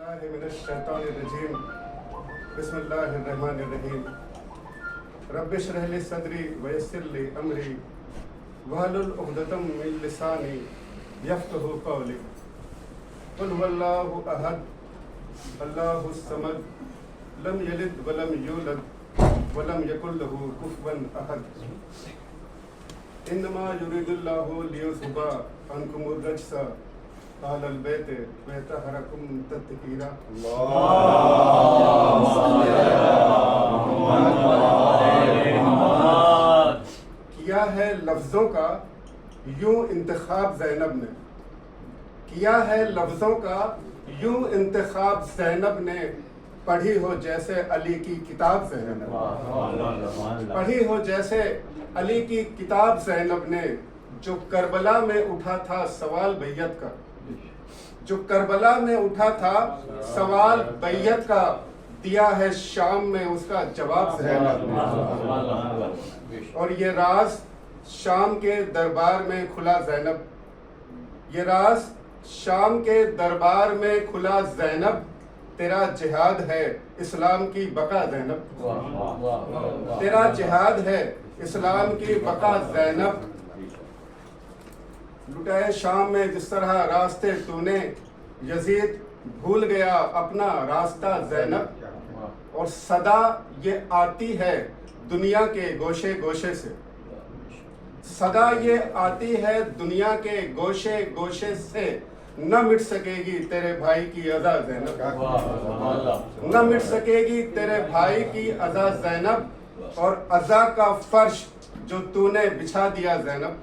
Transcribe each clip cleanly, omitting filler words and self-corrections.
بالله من الشیطان الرجیم بسم اللہ الرحمن الرحیم رب اشرح لی صدری ویسر لی امری واحلل عقدۃ من لسانی یفقهوا قولی قل هو اللہ احد اللہ الصمد لم یلد ولم یولد ولم یکن له کفوا احد انما یرید اللہ لیذھب عنکم الرجس اہل البیت ویطہرکم تطہیرا کیا ہے لفظوں کا یوں انتخاب زینب نے، کیا ہے لفظوں کا یوں انتخاب زینب نے، پڑھی ہو جیسے علی کی کتاب زینب نے، پڑھی ہو جیسے علی کی کتاب زینب نے، جو کربلا میں اٹھا تھا سوال بیعت کا، جو کربلا میں اٹھا تھا سوال بیعت کا، دیا ہے شام میں اس کا جواب زینب نے۔ اور یہ راز شام کے دربار میں کھلا زینب، یہ راز شام کے دربار میں کھلا زینب، تیرا جہاد ہے اسلام کی بقا زینب، تیرا جہاد ہے اسلام کی بقا زینب۔ لٹائے شام میں جس طرح راستے تو نے، یزید بھول گیا اپنا راستہ زینب، اور صدا یہ آتی ہے دنیا کے گوشے گوشے سے، صدا یہ آتی ہے دنیا کے گوشے گوشے سے، نہ مٹ سکے گی تیرے بھائی کی عزا زینب، نہ مٹ سکے گی تیرے بھائی کی عزا زینب۔ اور عزا کا فرش جو تو نے بچھا دیا زینب،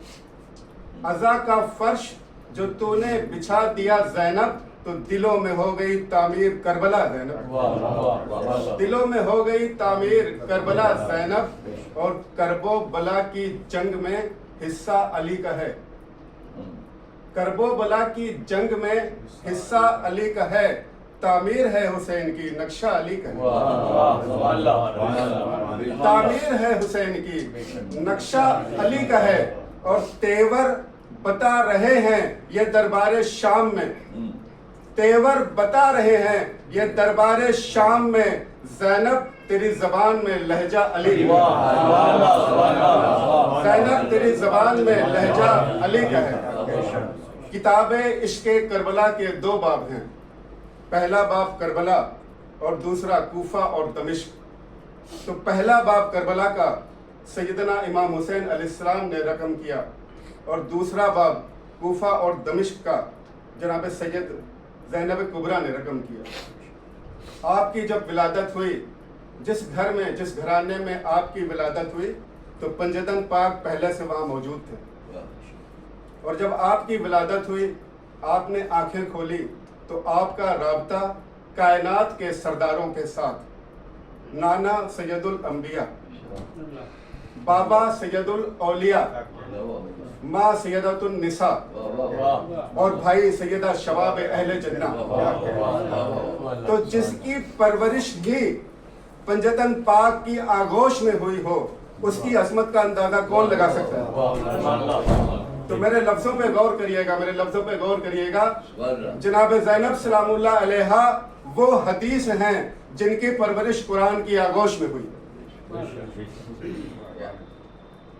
عزا کا فرش جو تو نے بچھا دیا زینب، تو دلوں میں ہو گئی تعمیر کربلا زینب، دلوں میں ہو گئی تعمیر کربلا زینب۔ اور کرب و بلا کی جنگ میں حصہ علی کا ہے، کرب و بلا کی جنگ میں حصہ علی کا ہے، تعمیر ہے حسین کی نقشہ علی کا ہے، تعمیر ہے حسین کی نقشہ علی کا ہے۔ اور تیور بتا رہے ہیں یہ دربار شام میں، تیور بتا رہے ہیں یہ دربار شام میں، زینب تیری زبان میں لہجہ علی کا ہے، زینب تیری زبان میں لہجہ علی کا ہے۔ کتاب عشق کربلا کے دو باب ہیں، پہلا باب کربلا اور دوسرا کوفہ اور دمشق۔ تو پہلا باب کربلا کا سیدنا امام حسین علیہ السلام نے رقم کیا، اور دوسرا باب کوفہ اور دمشق کا جناب سید زینب کبریٰ نے رقم کیا۔ آپ کی جب ولادت ہوئی، جس گھر میں جس گھرانے میں آپ کی ولادت ہوئی، تو پنجدن پاک پہلے سے وہاں موجود تھے، اور جب آپ کی ولادت ہوئی آپ نے آنکھیں کھولی تو آپ کا رابطہ کائنات کے سرداروں کے ساتھ، نانا سید الانبیاء، بابا سید الاولیاء، ماں سیدۃ النساء، اور بھائی سیدہ شباب اہل جنہ۔ تو جس کی پرورش بھی پنجتن پاک کی آغوش میں ہوئی ہو، اس کی عظمت کا اندازہ کون لگا سکتا ہے؟ تو میرے لفظوں پہ غور کریے گا، میرے لفظوں پہ غور کریے گا۔ جناب زینب سلام اللہ علیہا وہ حدیث ہیں جن کی پرورش قرآن کی آغوش میں ہوئی۔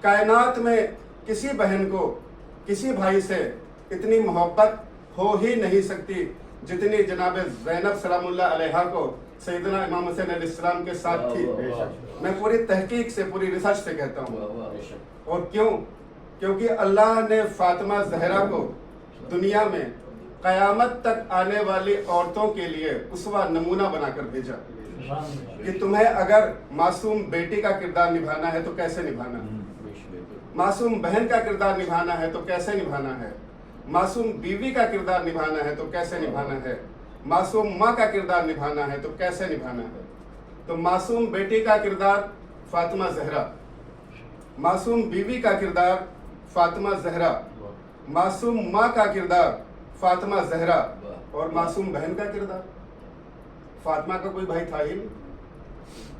کائنات میں کسی بہن کو کسی بھائی سے اتنی محبت ہو ہی نہیں سکتی جتنی جناب زینب سلام اللہ علیہا کو سیدنا امام حسین علیہ السلام کے ساتھ تھی۔ میں پوری تحقیق سے، پوری ریسرچ سے کہتا ہوں۔ اور کیوں؟ کیونکہ اللہ نے فاطمہ زہرا کو دنیا میں قیامت تک آنے والی عورتوں کے لیے اسوہ نمونہ بنا کر بھیجا کہ تمہیں اگر معصوم بیٹی کا کردار نبھانا ہے تو کیسے نبھانا ہے، معصوم بہن کا کردار نبھانا ہے تو کیسے نبھانا ہے، معصوم بیوی کا کردار نبھانا ہے تو کیسے نبھانا ہے، معصوم ماں کا کردار نبھانا ہے تو کیسے نبھانا ہے۔ تو معصوم بیٹی کا کردار فاطمہ زہرا، معصوم بیوی کا کردار فاطمہ زہرا، معصوم ماں کا کردار فاطمہ زہرا، اور معصوم بہن کا کردار فاطمہ کا کوئی بھائی تھا ہی نہیں۔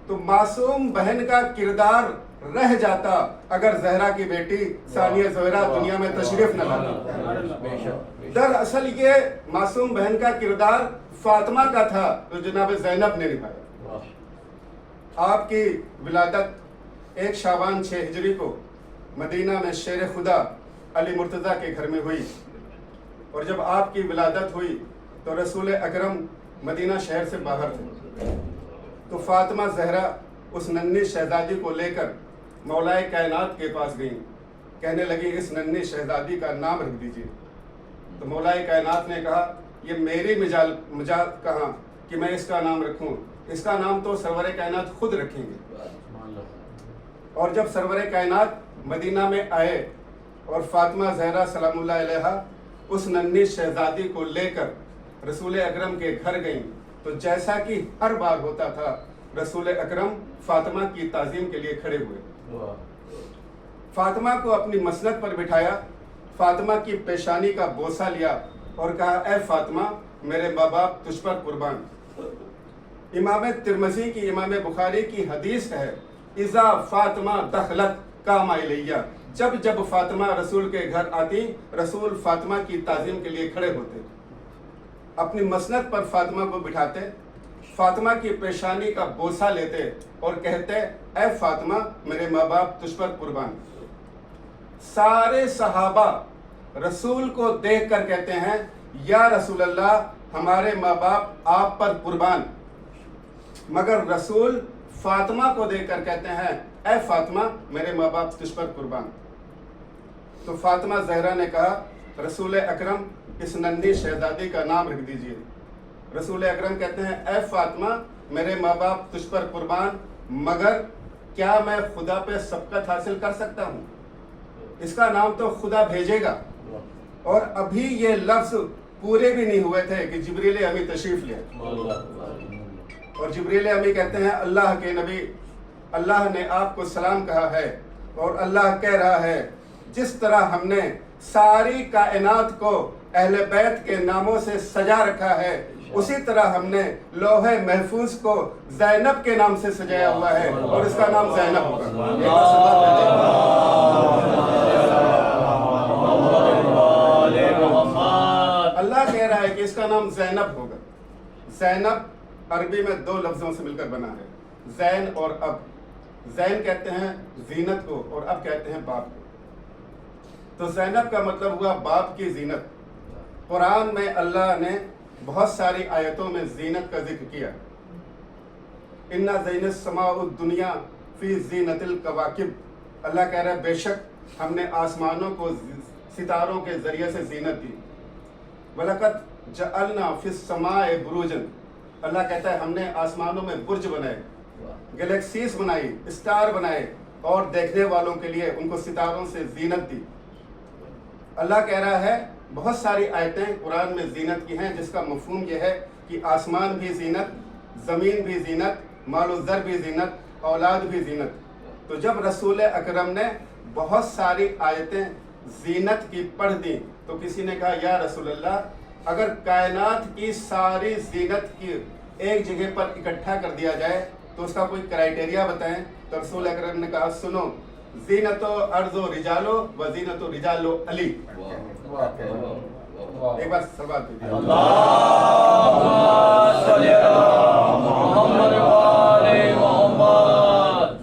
تو معصوم بہن کا کردار رہ جاتا اگر زہرا کی بیٹی ثانیہ زہرا دنیا میں تشریف نہ لاتی۔ دراصل یہ معصوم بہن کا کردار फातिमा का था तो जनाब ज़ैनब ने निभाया। आपकी विलादत 1 शाबान 6 हिजरी को मदीना में शेर खुदा अली मुर्तज़ा के घर में हुई, और जब आपकी विलादत हुई तो रसूल अकरम मदीना शहर से बाहर थे। तो फातिमा ज़हरा उस नन्ही शहजादी को लेकर मौलाए कायनात के पास गई, कहने लगी इस नन्ही शहजादी का नाम रख दीजिए। तो मौलाए कायनात ने कहा ये मेरी मजाल कहाँ कि मैं इसका नाम रखूं, इसका नाम तो सरवर कायनात खुद रखेंगे। और जब सरवर कायनात मदीना में आए और फातिमा ज़हरा सलामुल्लाह अलैहा उस नन्ही शहजादी को लेकर रसूल अकरम के घर गईं, तो जैसा कि हर बार होता था रसूल अकरम फातिमा की ताज़ीम के लिए खड़े हुए। फातिमा को अपनी मसनद पर बिठाया, फातिमा की पेशानी का बोसा लिया और कहा ए फातिमा मेरे माँ बाप तुझ पर कुर्बान। इमाम तिरमिज़ी की, इमाम बुखारी की हदीस है इज़ा फातिमा दखलत कामा इलैया, जब जब फातिमा रसूल के घर आती रसूल फातिमा की ताज़ीम के लिए खड़े होते, अपनी मसनद पर फातिमा को बिठाते, फातिमा की पेशानी का बोसा लेते और कहते ए फातिमा मेरे माँ बाप तुझ पर कुर्बान। सारे सहाबा रसूल को देख कर कहते हैं या रसूल अल्लाह हमारे माँ बाप आप पर कुर्बान, मगर रसूल फातिमा को देख कर कहते हैं ए फातिमा मेरे माँ बाप तुझ पर कुर्बान। तो फातिमा ज़हरा ने कहा रसूल अकरम इस नन्ही शहजादी का नाम रख दीजिए। रसूल अकरम कहते हैं ए फातिमा मेरे माँ बाप तुझ पर कुर्बान, मगर क्या मैं खुदा पे सबकत हासिल कर सकता हूँ, इसका नाम तो खुदा भेजेगा। और अभी ये लफ्ज़ पूरे भी नहीं हुए थे कि जिब्रील अमी तशरीफ़ ले, और जिब्रील अमी कहते हैं अल्लाह के नबी अल्लाह ने आपको सलाम कहा है, और अल्लाह कह रहा है जिस तरह हमने सारी कायनात को अहले बैत के नामों से सजा रखा है उसी तरह हमने लौहे महफूज को ज़ैनब के नाम से सजाया हुआ है और इसका नाम ज़ैनब होगा। अल्लाह कह रहा है कि इसका नाम ज़ैनब होगा। ज़ैनब अरबी में 2 लफ्ज़ों से मिलकर बना है, ज़ैन और अब। ज़ैन कहते हैं जीनत को और अब कहते हैं बाप को। तो ज़ैनब का मतलब हुआ बाप की जीनत। कुरान में अल्लाह ने बहुत सारी आयतों में जीनत का जिक्र किया। इन्ना ज़ैनस समाउद दुनिया फी ज़ीनतिल कवाकिब, अल्लाह कह रहा है बेशक हमने आसमानों को सितारों के ज़रिए से जीनत दी। वलक़द जअलना फिस समाए बुरूजन, अल्लाह कहता है हमने आसमानों में बुर्ज बनाए, गैलेक्सीज बनाई, स्टार बनाए और देखने वालों के लिए उनको सितारों से जीनत दी। अल्लाह कह रहा है बहुत सारी आयतें कुरान में जीनत की हैं जिसका मफहूम यह है कि आसमान भी जीनत, ज़मीन भी जीनत, मालो ज़र भी जीनत, औलाद भी जीनत। तो जब रसूल अकरम ने बहुत सारी आयतें जीनत की पढ़ दी तो किसी ने कहा या रसूल अल्लाह अगर कायनात की सारी जीनत की एक जगह पर इकट्ठा कर दिया जाए तो उसका कोई क्राइटेरिया बताएं। तो रसूल अकरम ने कहा सुनो ज़ीनतो अर्ज़ो रिजालो व ज़ीनतो रिजालो अली। एक बार सवाल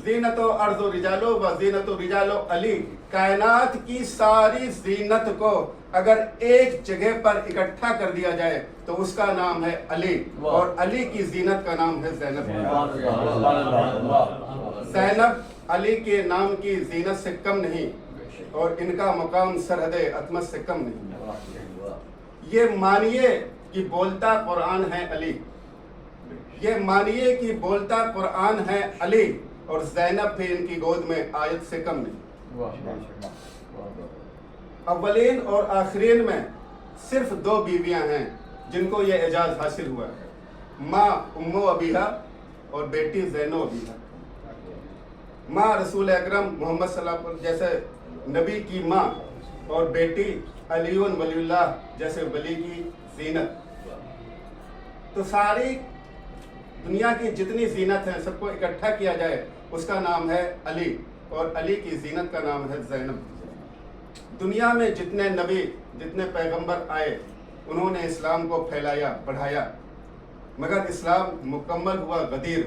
ज़ीनतो अर्ज़ो रिजालो व ज़ीनतो रिजालो अली, कायनात की सारी ज़ीनत को अगर एक जगह पर इकट्ठा कर दिया जाए तो उसका नाम है अली, और अली की ज़ीनत का नाम है ज़ैनब। ज़ैनब अली के नाम की ज़ीनत से कम नहीं और इनका मकाम सरहद अतमत से कम नहीं। ये मानिए कि बोलता कुरान है अली, ये मानिए कि बोलता कुरान है अली, और ज़ैनब भी इनकी गोद में आयत से कम नहीं। अव्वलीन और आखिरीन में सिर्फ 2 बीवियां हैं जिनको ये एजाज़ हासिल हुआ है, माँ उम्मो अबीहा और बेटी ज़ैनो अबीहा। माँ रसूल अकरम मोहम्मद सल्लल्लाहु अलैहि वसल्लम जैसे नबी की माँ और बेटी अलीउन वलीउल्लाह जैसे वली की ज़ीनत। तो सारी दुनिया की जितनी ज़ीनत है सबको इकट्ठा किया जाए उसका नाम है अली, और अली की ज़ीनत का नाम है ज़ैनब। दुनिया में जितने नबी जितने पैगंबर आए उन्होंने इस्लाम को फैलाया, बढ़ाया, मगर इस्लाम मुकम्मल हुआ गदीर।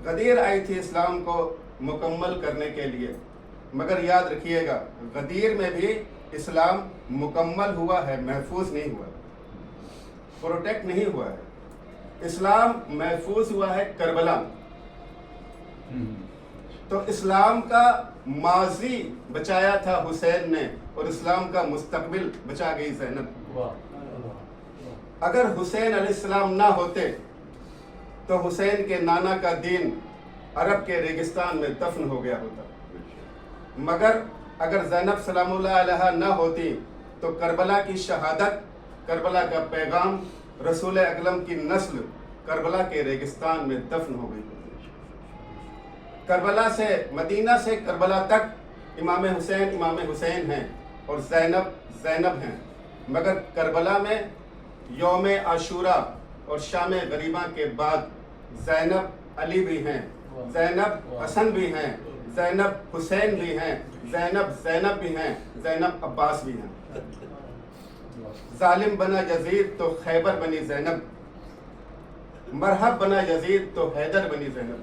गदीर आई थी इस्लाम को मुकम्मल करने के लिए, मगर याद रखिएगा गदीर में भी इस्लाम मुकम्मल हुआ है, महफूज नहीं हुआ, प्रोटेक्ट नहीं हुआ है। इस्लाम महफूज हुआ है करबला। तो इस्लाम का माजी बचाया था हुसैन ने, और इस्लाम का मुस्तकबिल बचा गई ज़ैनब। अगर हुसैन अलैहिस्सलाम ना होते तो हुसैन के नाना का दीन अरब के रेगिस्तान में दफन हो गया होता। मगर अगर ज़ैनब सलामुल्लाह अलैहा ना होती तो करबला की शहादत, करबला का पैगाम, रसूल अकरम की नस्ल करबला के रेगिस्तान में दफन हो गई होती। करबला से, मदीना से करबला तक इमाम हुसैन हैं और ज़ैनब ज़ैनब हैं, मगर करबला में यौम आशूरा और शाम गरीबा के बाद ज़ैनब अली भी हैं, ज़ैनब हसन भी हैं, ज़ैनब हुसैन भी हैं, ज़ैनब भी हैं, ज़ैनब अब्बास भी हैं। जालिम बना यजीद तो खैबर बनी ज़ैनब, मरहब बना यजीद तो हैदर बनी ज़ैनब,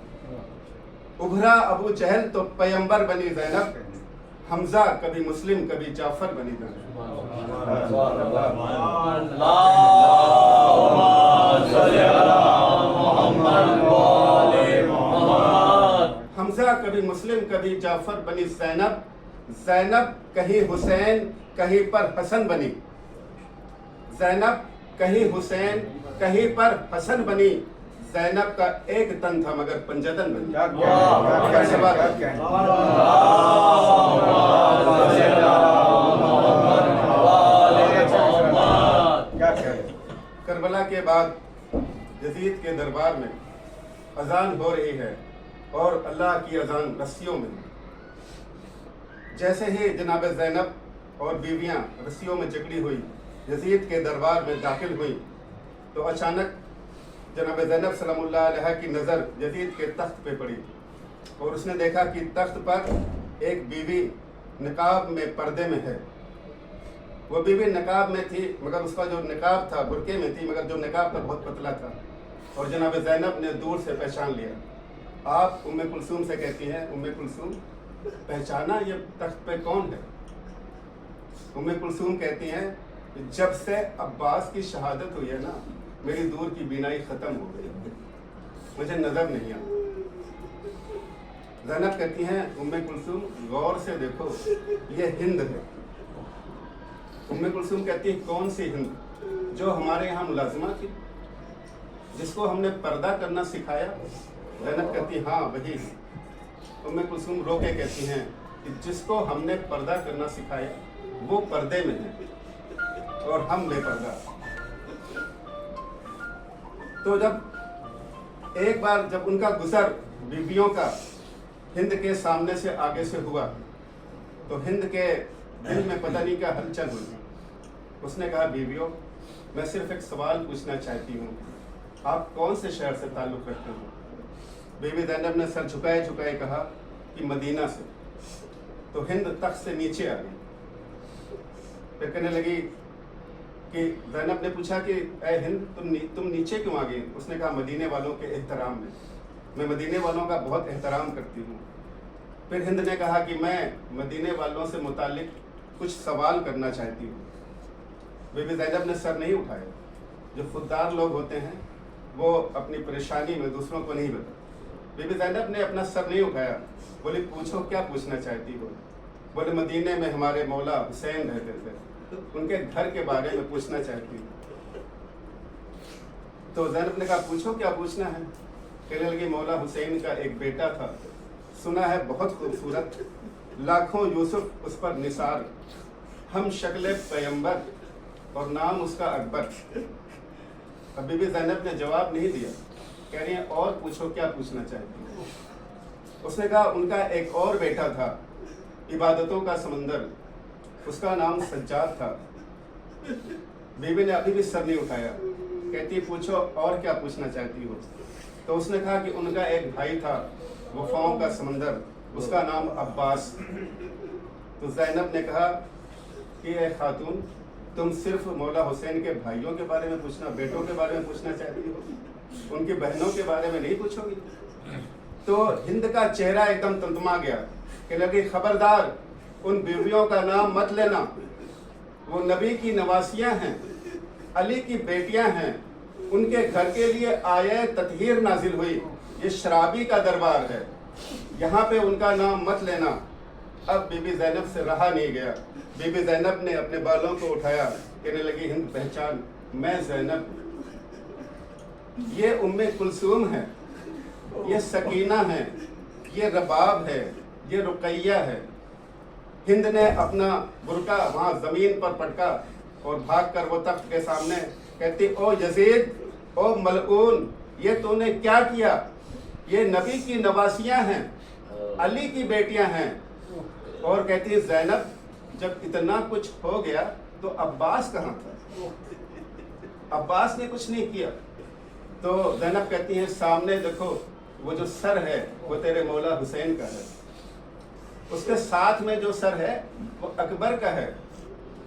उभरा अबू जहल तो पैगंबर बनी ज़ैनब, हमजा कभी मुस्लिम कभी जाफर बनी ज़ैनब। हमजा कभी मुस्लिम कभी जाफर बनी ज़ैनब, ज़ैनब कहीं हुसैन कहीं पर हसन बनी, ज़ैनब कहीं हुसैन कहीं पर हसन बनी, ज़ैनब का एक तन था मगर पंजतन बनी। करबला के बाद यजीद के दरबार में अजान हो रही है और अल्लाह की अजान रस्सियों में। जैसे ही जनाब ज़ैनब और बीवियां रस्सियों में जकड़ी हुई यजीद के दरबार में दाखिल हुई तो अचानक जनाब ज़ैनब सलामुल्लाह अलैहा की नज़र यजीद के तख्त पे पड़ी और उसने देखा कि तख्त पर एक बीवी निकाब में पर्दे में है। वो बीवी निकाब में थी मगर उसका जो निकाब था बुरके में थी, मगर जो निकाब था बहुत पतला था। और जनाब ज़ैनब ने दूर से पहचान लिया। आप उम्मे कुलसूम से कहती हैं, उम्मे कुलसूम पहचाना ये तख्त पे कौन है? उम्मे कुलसूम कहती हैं जब से अब्बास की शहादत हुई है ना, मेरी दूर की बीनाई ख़त्म हो गई, मुझे नज़र नहीं आता। ज़ैनब कहती हैं उम्मे कुलसूम गौर से देखो ये हिंद है। उम्मे कुलसूम कहती है कौन सी हिंद? जो हमारे यहाँ मुलाजिमा थी, जिसको हमने पर्दा करना सिखाया। ज़ैनब कहती हाँ वही। उम्मे कुलसूम रो के कहती हैं कि जिसको हमने पर्दा करना सिखाया वो पर्दे में है और हम बेपर्दा। तो जब एक बार जब उनका गुजर बीवियों का हिंद के सामने से आगे से हुआ तो हिंद के दिल में पता नहीं क्या हलचल हुई। उसने कहा बीवियों मैं सिर्फ एक सवाल पूछना चाहती हूँ, आप कौन से शहर से ताल्लुक़ रखते हो? बीवी ज़ैनब ने सर झुकाए झुकाए कहा कि मदीना से। तो हिंद तख्त से नीचे आ गई। फिर कहने लगी कि ज़ैनब ने पूछा कि ऐ हिंद तुम नीचे क्यों आ गई? उसने कहा मदीने वालों के एहतराम में, मैं मदीने वालों का बहुत एहतराम करती हूँ। फिर हिंद ने कहा कि मैं मदीने वालों से मुतालिक कुछ सवाल करना चाहती हूँ। बीबी ज़ैनब ने सर नहीं उठाया। जो खुददार लोग होते हैं वो अपनी परेशानी में दूसरों को नहीं बताते। बीबी ज़ैनब ने अपना सर नहीं उठाया। बोली पूछो क्या पूछना चाहती हो? बोले मदीने में हमारे मौला हुसैन रहते थे, उनके घर के बारे में पूछना चाहती हूँ। तो ज़ैनब ने कहा पूछो क्या पूछना है? कहने लगी मौला हुसैन का एक बेटा था, सुना है बहुत खूबसूरत, लाखों यूसुफ उस पर निसार, हम शक्ल पैगंबर और नाम उसका अकबर। अब बीबी ज़ैनब ने जवाब नहीं दिया। कह रही है और पूछो क्या पूछना चाहती हो? उसने कहा उनका एक और बेटा था, इबादतों का समंदर, उसका नाम सज्जाद था। बीबी ने अभी भी सर नहीं उठाया। कहती पूछो और क्या पूछना चाहती हो? तो उसने कहा कि उनका एक भाई था, वफाओं का समंदर, उसका नाम अब्बास। तो ज़ैनब ने कहा कि ए खातून तुम सिर्फ मौला हुसैन के भाइयों के बारे में पूछना, बेटों के बारे में पूछना चाहती हो, उनकी बहनों के बारे में नहीं पूछोगी? तो हिंद का चेहरा एकदम तमतमा गया कि लगी खबरदार, उन बीवियों का नाम मत लेना, वो नबी की नवासियां हैं, अली की बेटियां हैं, उनके घर के लिए आये ततहीर नाजिल हुई, ये शराबी का दरबार है, यहाँ पे उनका नाम मत लेना। अब बीबी ज़ैनब से रहा नहीं गया, बीबी ज़ैनब ने अपने बालों को उठाया, कहने लगी हिंद पहचान, मैं ज़ैनब, ये उम्मे कुलसूम है, ये सकीना है, ये रबाब है, ये रुकैया है। हिंद ने अपना बुरका वहाँ ज़मीन पर पटका और भागकर वो तख्त के सामने कहती, ओ यजीद, ओ मलऊन, ये तूने क्या किया? ये नबी की नवासियां हैं, अली की बेटियां हैं। और कहती है ज़ैनब, जब इतना कुछ हो गया तो अब्बास कहाँ था? अब्बास ने कुछ नहीं किया। तो ज़ैनब कहती है सामने देखो, वो जो सर है वो तेरे मौला हुसैन का है, उसके साथ में जो सर है वो अकबर का है,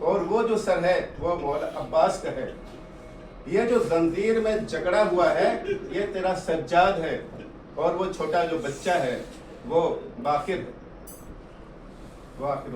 और वो जो सर है वो मौला अब्बास का है। ये जो जंजीर में जकड़ा हुआ है ये तेरा सज्जाद है, और वो छोटा जो बच्चा है वो बाकिर है। वाखिर